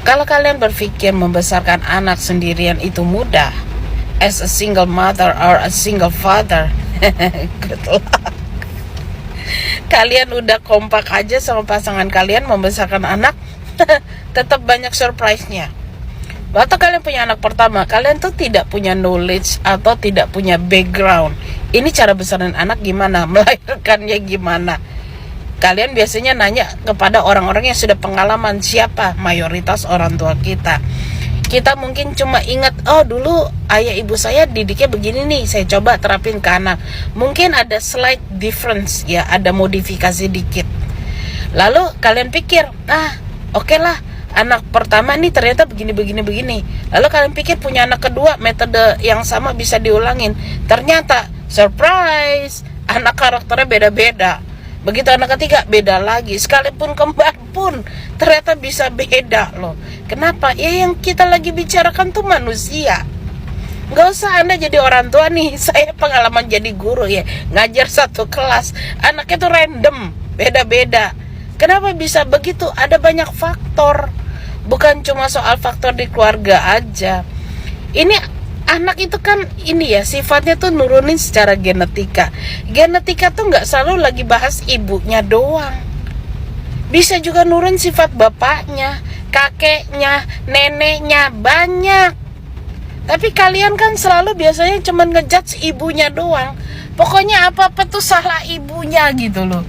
Kalau kalian berpikir membesarkan anak sendirian itu mudah, as a single mother or a single father, good luck. Kalian udah kompak aja sama pasangan kalian membesarkan anak, tetap banyak surprise-nya. Waktu kalian punya anak pertama, kalian tuh tidak punya knowledge atau tidak punya background. Ini cara besarin anak gimana, melahirkannya gimana. Kalian biasanya nanya kepada orang-orang yang sudah pengalaman. Siapa? Mayoritas orang tua kita. Kita mungkin cuma ingat, oh dulu ayah ibu saya didiknya begini nih, saya coba terapin ke anak. Mungkin ada slight difference ya, ada modifikasi dikit. Lalu kalian pikir, oke lah, anak pertama nih ternyata begini. Lalu kalian pikir punya anak kedua, metode yang sama bisa diulangin. Ternyata, surprise, anak karakternya beda-beda. Begitu anak ketiga, beda lagi. Sekalipun kembar pun ternyata bisa beda loh. Kenapa? Ya yang kita lagi bicarakan tuh manusia. Gak usah Anda jadi orang tua nih. Saya pengalaman jadi guru ya, ngajar satu kelas, anaknya tuh random, beda-beda. Kenapa bisa begitu? Ada banyak faktor. Bukan cuma soal faktor di keluarga aja. Ini anak itu kan ini ya, sifatnya tuh nurunin secara genetika. Genetika tuh gak selalu lagi bahas ibunya doang. Bisa juga nurun sifat bapaknya, kakeknya, neneknya, banyak. Tapi kalian kan selalu biasanya cuma ngejudge ibunya doang. Pokoknya apa-apa tuh salah ibunya gitu loh.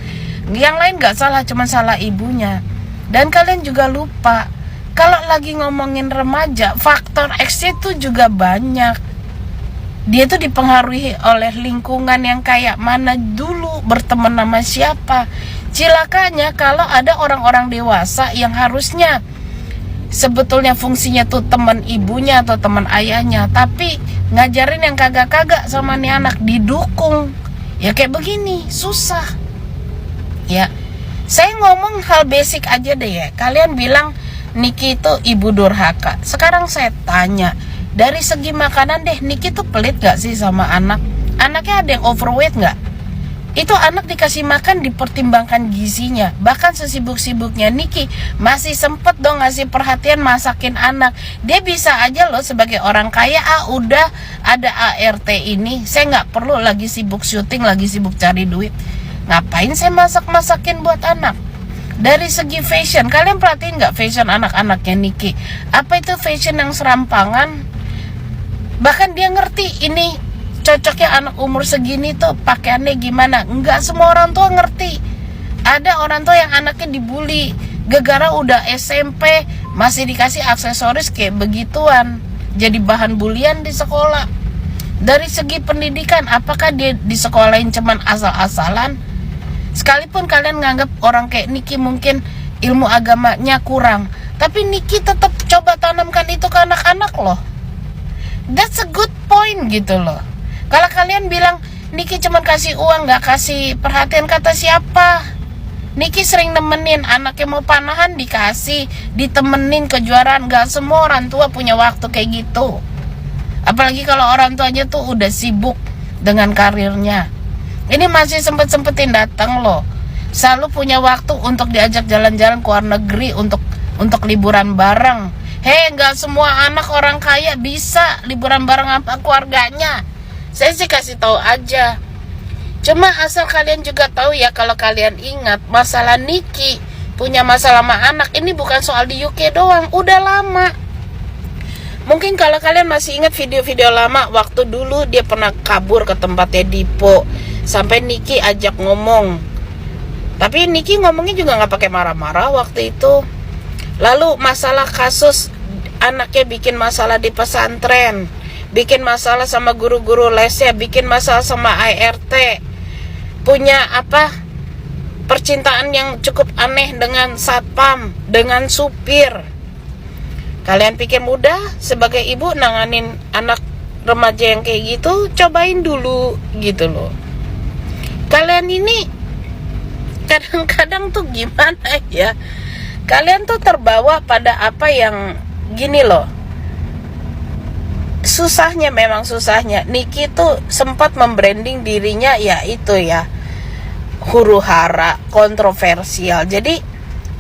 Yang lain gak salah, cuma salah ibunya. Dan kalian juga lupa, kalau lagi ngomongin remaja, faktor X itu juga banyak. Dia tuh dipengaruhi oleh lingkungan yang kayak mana dulu, berteman sama siapa. Cilakanya kalau ada orang-orang dewasa yang harusnya sebetulnya fungsinya tuh teman ibunya atau teman ayahnya, tapi ngajarin yang kagak-kagak sama nih anak, didukung. Ya kayak begini, susah. Ya, saya ngomong hal basic aja deh ya. Kalian bilang Niki itu ibu durhaka. Sekarang saya tanya, dari segi makanan deh, Niki tuh pelit gak sih sama anak? Anaknya ada yang overweight gak? Itu anak dikasih makan dipertimbangkan gizinya. Bahkan sesibuk-sibuknya Niki masih sempet dong ngasih perhatian masakin anak. Dia bisa aja loh sebagai orang kaya, udah ada ART ini, saya gak perlu lagi sibuk syuting, lagi sibuk cari duit. Ngapain saya masak-masakin buat anak? Dari segi fashion, kalian perhatiin gak fashion anak-anaknya Niki? Apa itu fashion yang serampangan? Bahkan dia ngerti ini cocoknya anak umur segini tuh pakaiannya gimana. Enggak semua orang tua ngerti. Ada orang tua yang anaknya dibully, gara-gara udah SMP masih dikasih aksesoris kayak begituan, jadi bahan bulian di sekolah. Dari segi pendidikan, apakah dia di sekolahin cuman asal-asalan? Sekalipun kalian nganggap orang kayak Niki mungkin ilmu agamanya kurang, tapi Niki tetap coba tanamkan itu ke anak-anak loh. That's a good point gitu loh. Kalau kalian bilang Niki cuma kasih uang, gak kasih perhatian, kata siapa? Niki sering nemenin anaknya mau panahan, dikasih, ditemenin kejuaraan. Gak semua orang tua punya waktu kayak gitu. Apalagi kalau orang tuanya tuh udah sibuk dengan karirnya. Ini masih sempet-sempetin datang loh. Selalu punya waktu untuk diajak jalan-jalan ke luar negeri, untuk liburan bareng. Hei, gak semua anak orang kaya bisa liburan bareng sama keluarganya. Saya sih kasih tahu aja. Cuma asal kalian juga tahu ya, kalau kalian ingat masalah Niki punya masalah sama anak, ini bukan soal di UK doang, udah lama. Mungkin kalau kalian masih ingat video-video lama, waktu dulu dia pernah kabur ke tempatnya Dipo, sampai Niki ajak ngomong. Tapi Niki ngomongnya juga gak pakai marah-marah waktu itu. Lalu masalah kasus anaknya bikin masalah di pesantren, bikin masalah sama guru-guru lesnya, bikin masalah sama ART, punya percintaan yang cukup aneh dengan satpam, dengan supir. Kalian pikir mudah sebagai ibu nanganin anak remaja yang kayak gitu? Cobain dulu gitu loh. Kalian ini kadang-kadang tuh gimana ya, kalian tuh terbawa pada apa yang gini loh. Susahnya, memang susahnya. Niki tuh sempat membranding dirinya ya itu ya, huru hara, kontroversial. Jadi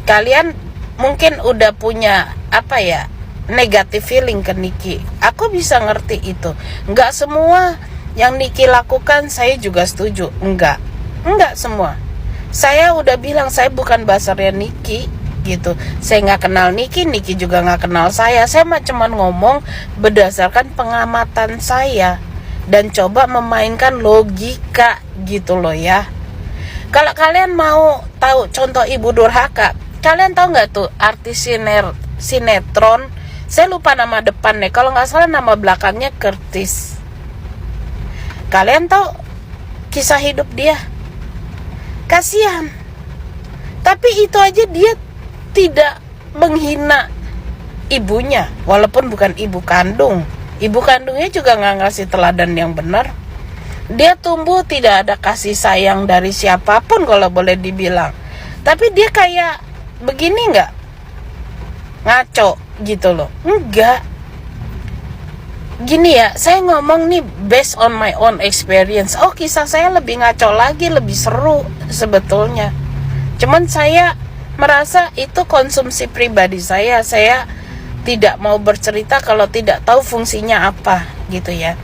kalian mungkin udah punya apa ya, negative feeling ke Niki. Aku bisa ngerti itu. Nggak semua yang Niki lakukan saya juga setuju. Nggak semua. Saya udah bilang saya bukan basarnya Niki gitu. Saya nggak kenal Niki, Niki juga nggak kenal saya. Saya cuman ngomong berdasarkan pengamatan saya dan coba memainkan logika gitu loh ya. Kalau kalian mau tahu contoh ibu durhaka, kalian tahu nggak tuh artis sinetron? Saya lupa nama depannya. Kalau nggak salah nama belakangnya Curtis. Kalian tahu kisah hidup dia? Kasihan. Tapi itu aja dia tidak menghina ibunya, walaupun bukan ibu kandung. Ibu kandungnya juga nggak ngasih teladan yang benar. Dia tumbuh tidak ada kasih sayang dari siapapun kalau boleh dibilang. Tapi dia kayak begini nggak? Ngaco gitu loh. Enggak. Gini ya, saya ngomong nih based on my own experience. Oh, kisah saya lebih ngaco lagi, lebih seru sebetulnya. Cuman saya merasa itu konsumsi pribadi saya. Saya tidak mau bercerita kalau tidak tahu fungsinya apa gitu ya.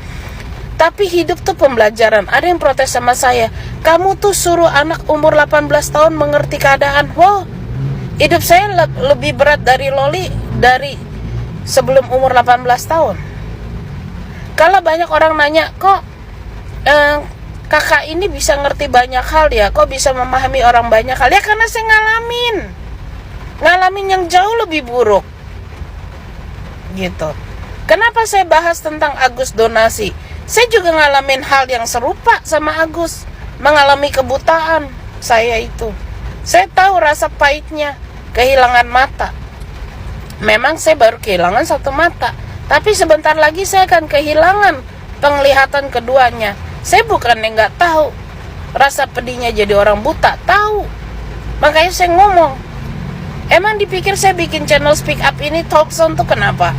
Tapi hidup tuh pembelajaran. Ada yang protes sama saya, kamu tuh suruh anak umur 18 tahun mengerti keadaan. Wow, hidup saya lebih berat dari Loli dari sebelum umur 18 tahun. Kalau banyak orang nanya, kok kakak ini bisa ngerti banyak hal ya, kok bisa memahami orang banyak hal ya, karena saya ngalamin yang jauh lebih buruk gitu. Kenapa saya bahas tentang Agus donasi? Saya juga ngalamin hal yang serupa sama Agus, mengalami kebutaan saya itu. Saya tahu rasa pahitnya kehilangan mata. Memang saya baru kehilangan satu mata, tapi sebentar lagi saya akan kehilangan penglihatan keduanya. Saya bukannya nggak tahu rasa pedihnya jadi orang buta, tahu. Makanya saya ngomong, emang dipikir saya bikin channel Speak Up ini talk zone tuh kenapa?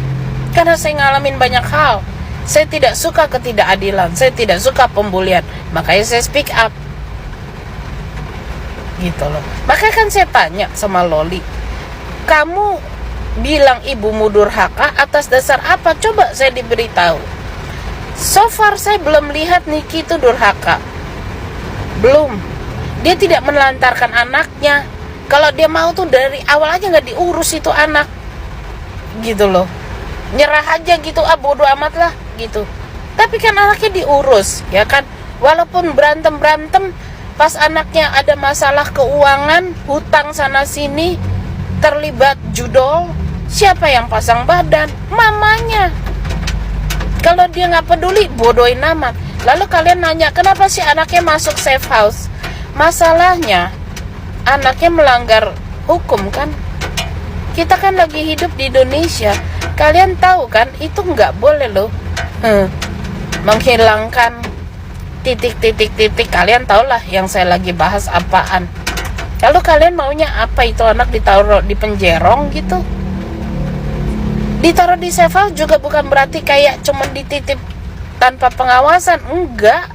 Karena saya ngalamin banyak hal. Saya tidak suka ketidakadilan, saya tidak suka pembulian, makanya saya speak up gitu loh. Makanya kan saya tanya sama Loli, kamu bilang ibumu durhaka atas dasar apa? Coba saya diberitahu. So far saya belum lihat Niki itu durhaka. Belum. Dia tidak menelantarkan anaknya. Kalau dia mau tuh dari awal aja gak diurus itu anak gitu loh. Nyerah aja gitu, bodo amat lah gitu. Tapi kan anaknya diurus ya kan. Walaupun berantem pas anaknya ada masalah keuangan, hutang sana sini, terlibat judol, siapa yang pasang badan? Mamanya. Kalau dia gak peduli, bodohin amat. Lalu kalian nanya, kenapa sih anaknya masuk safe house? Masalahnya anaknya melanggar hukum kan. Kita kan lagi hidup di Indonesia. Kalian tahu kan, itu nggak boleh loh menghilangkan titik. Kalian tahulah yang saya lagi bahas apaan. Lalu kalian maunya apa? Itu anak ditaruh di penjerong gitu? Ditaruh di safe house juga bukan berarti kayak cuma dititip tanpa pengawasan. Enggak.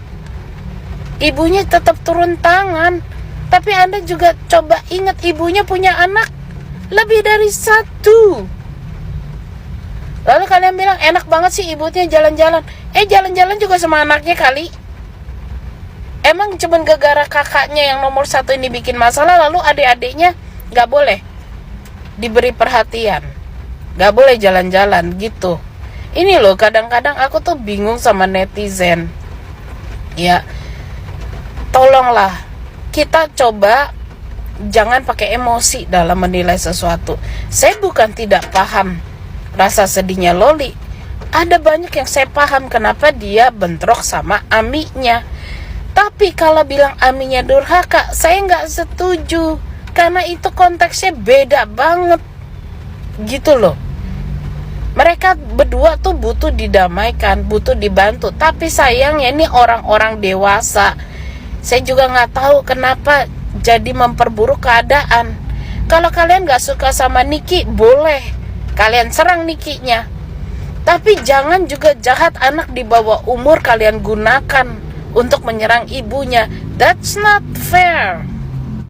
Ibunya tetap turun tangan. Tapi Anda juga coba ingat, ibunya punya anak lebih dari satu. Lalu kalian bilang enak banget sih ibunya jalan-jalan. Jalan-jalan juga sama anaknya kali. Emang cuman gara-gara kakaknya yang nomor satu ini bikin masalah, lalu adik-adiknya gak boleh diberi perhatian, gak boleh jalan-jalan gitu. Ini loh, kadang-kadang aku tuh bingung sama netizen. Ya, tolonglah kita coba jangan pakai emosi dalam menilai sesuatu. Saya bukan tidak paham rasa sedihnya Loli. Ada banyak yang saya paham kenapa dia bentrok sama amiknya. Tapi kalau bilang amiknya durhaka, saya nggak setuju. Karena itu konteksnya beda banget. Gitu loh. Mereka berdua tuh butuh didamaikan, butuh dibantu. Tapi sayangnya ini orang-orang dewasa. Saya juga nggak tahu kenapa jadi memperburuk keadaan. Kalau kalian nggak suka sama Niki, boleh kalian serang Nikinya. Tapi jangan juga jahat anak di bawah umur kalian gunakan untuk menyerang ibunya. That's not fair.